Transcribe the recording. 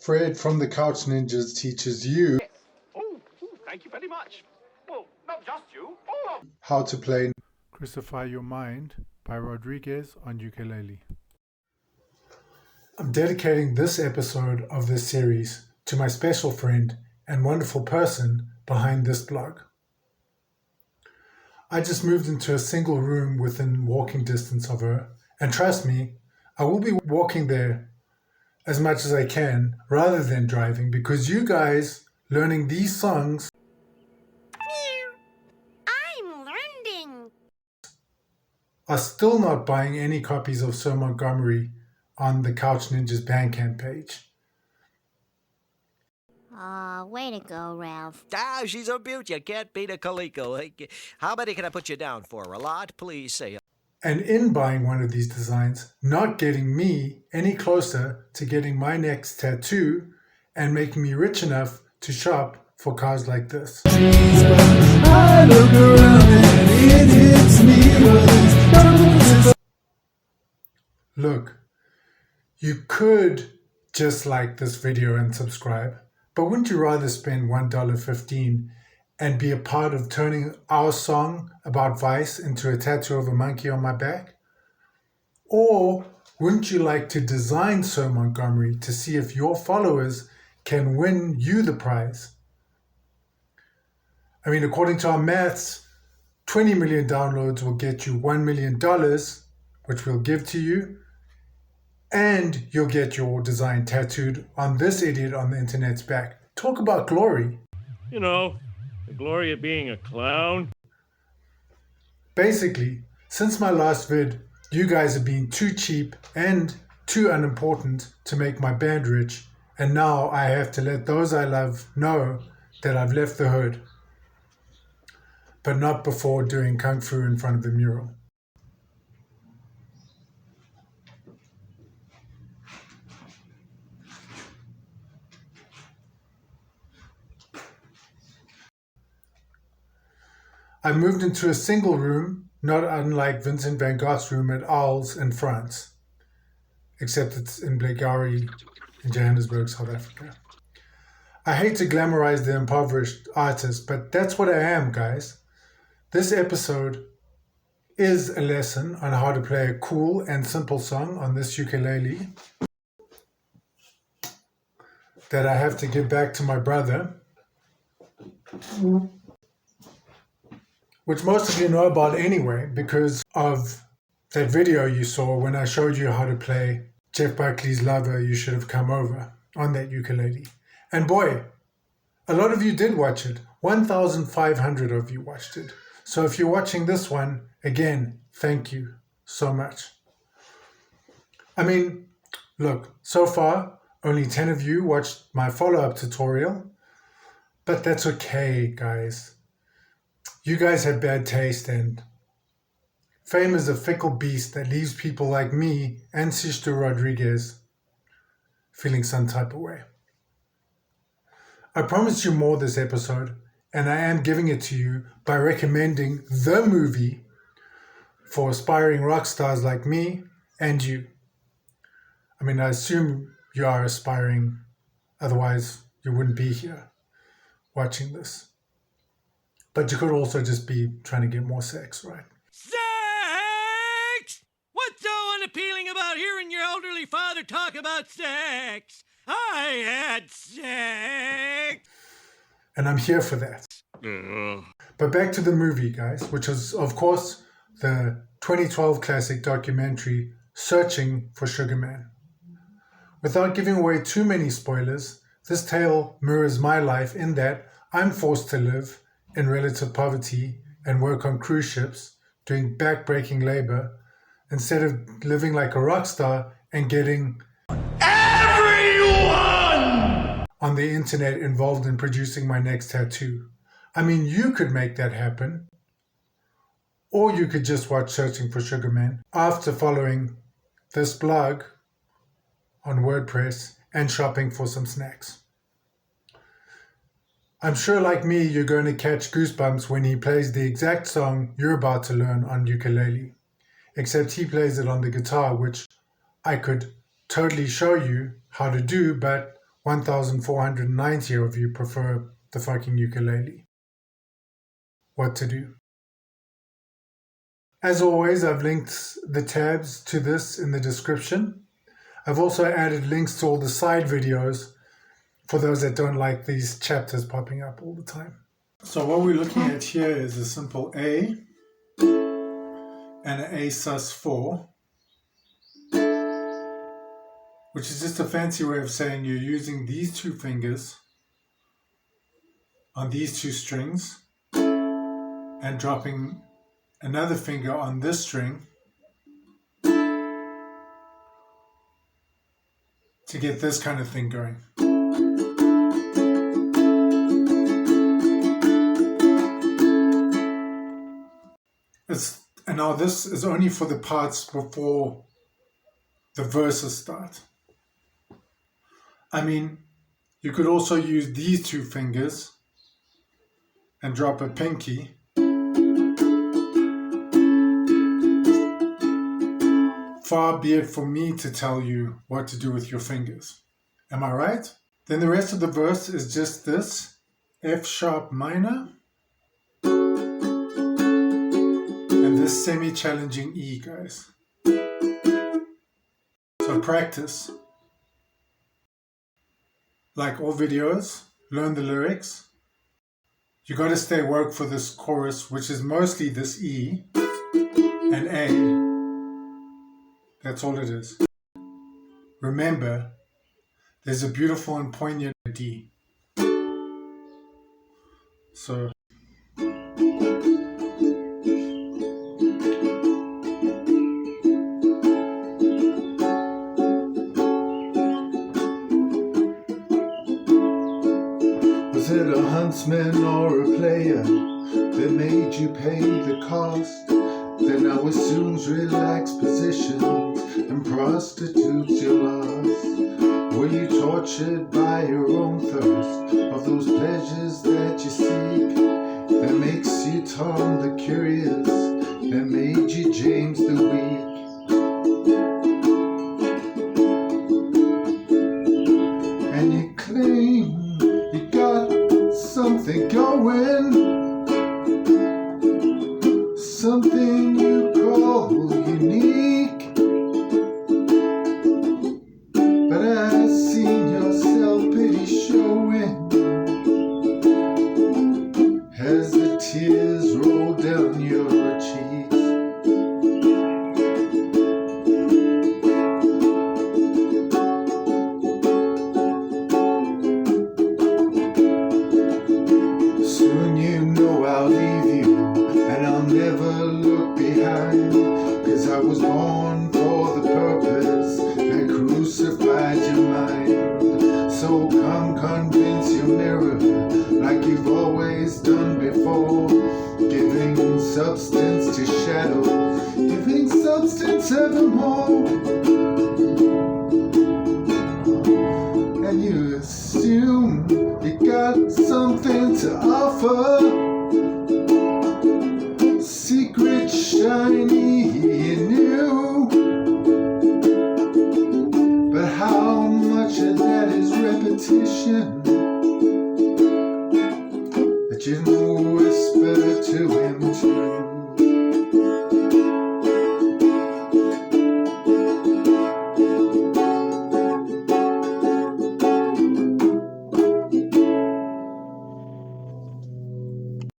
Fred from the Couch Ninjas teaches you Thank you very much. Well, not just you, all of how to play Crucify Your Mind by Rodriguez on ukulele. I'm dedicating this episode of this series to my special friend and wonderful person behind this blog. I just moved into a single room within walking distance of her, and trust me, I will be walking there as much as I can rather than driving, because you guys learning these songs I'm learning. are still not buying any copies of Sir Montgomery on the Couch Ninjas Bandcamp page. Aw, way to go, Ralph. Ah, she's a beaut. You can't beat a Coleco. How many can I put you down for? A lot? Please say. And in buying one of these designs, not getting me any closer to getting my next tattoo and making me rich enough to shop for cars like this. I look around and it hits me. Look, you could just like this video and subscribe, but wouldn't you rather spend $1.15 and be a part of turning our song about Vice into a tattoo of a monkey on my back? Or wouldn't you like to design Sir Montgomery to see if your followers can win you the prize? I mean, according to our maths, 20 million downloads will get you $1 million, which we'll give to you, and you'll get your design tattooed on this idiot on the internet's back. Talk about glory. You know, the glory of being a clown. Basically, since my last vid, you guys have been too cheap and too unimportant to make my band rich, and now I have to let those I love know that I've left the hood. But not before doing kung fu in front of the mural. I moved into a single room, not unlike Vincent van Gogh's room at Arles in France, except it's in Blairgowrie in Johannesburg, South Africa. I hate to glamorize the impoverished artist, but that's what I am, guys. This episode is a lesson on how to play a cool and simple song on this ukulele that I have to give back to my brother, which most of you know about anyway because of that video you saw when I showed you how to play Jeff Buckley's Lover, You Should Have Come Over on that ukulele. And boy, a lot of you did watch it. 1,500 of you watched it. So if you're watching this one, again, thank you so much. I mean, look, so far, only 10 of you watched my follow-up tutorial, but that's okay, guys. You guys have bad taste, and fame is a fickle beast that leaves people like me and Sister Rodriguez feeling some type of way. I promised you more this episode, and I am giving it to you by recommending the movie for aspiring rock stars like me and you. I mean, I assume you are aspiring, otherwise you wouldn't be here watching this. But you could also just be trying to get more sex, right? Sex! What's so unappealing about hearing your elderly father talk about sex? I had sex! And I'm here for that. But back to the movie, guys, which is, of course, the 2012 classic documentary Searching for Sugar Man. Without giving away too many spoilers, this tale mirrors my life in that I'm forced to live in relative poverty and work on cruise ships, doing back-breaking labor, instead of living like a rock star and getting everyone on the internet involved in producing my next tattoo. I mean, you could make that happen. Or you could just watch Searching for Sugar Man after following this blog on WordPress and shopping for some snacks. I'm sure like me, you're going to catch goosebumps when he plays the exact song you're about to learn on ukulele, except he plays it on the guitar, which I could totally show you how to do, but 1,490 of you prefer the fucking ukulele. What to do? As always, I've linked the tabs to this in the description. I've also added links to all the side videos for those that don't like these chapters popping up all the time. So what we're looking at here is a simple A and an A sus4, which is just a fancy way of saying you're using these two fingers on these two strings and dropping another finger on this string to get this kind of thing going. And now this is only for the parts before the verses start. I mean, you could also use these two fingers and drop a pinky. Far be it for me to tell you what to do with your fingers. Am I right? Then the rest of the verse is just this F sharp minor and this semi-challenging E, guys. So practice. Like all videos, learn the lyrics. You got to stay woke for this chorus, which is mostly this E and A. That's all it is. Remember, there's a beautiful and poignant D. So Was it a huntsman or a player that made you pay the cost? Then now assumes relaxed positions and prostitutes your lost. Were you tortured by your own thirst of those pleasures that you seek? That makes you Tom the Curious, that made you James the Weak. And you claim you got something going, something you call unique. But I've seen your self-pity showing as the tears roll down your cheeks. Soon you know I'll leave you, and I'll never look behind, 'cause I was born for the purpose that crucified your mind. So come convince your mirror, like you've always done before, giving substance to shadows, giving substance evermore. And you assume you got something to offer, secret, shiny and new. But how much of that is repetition?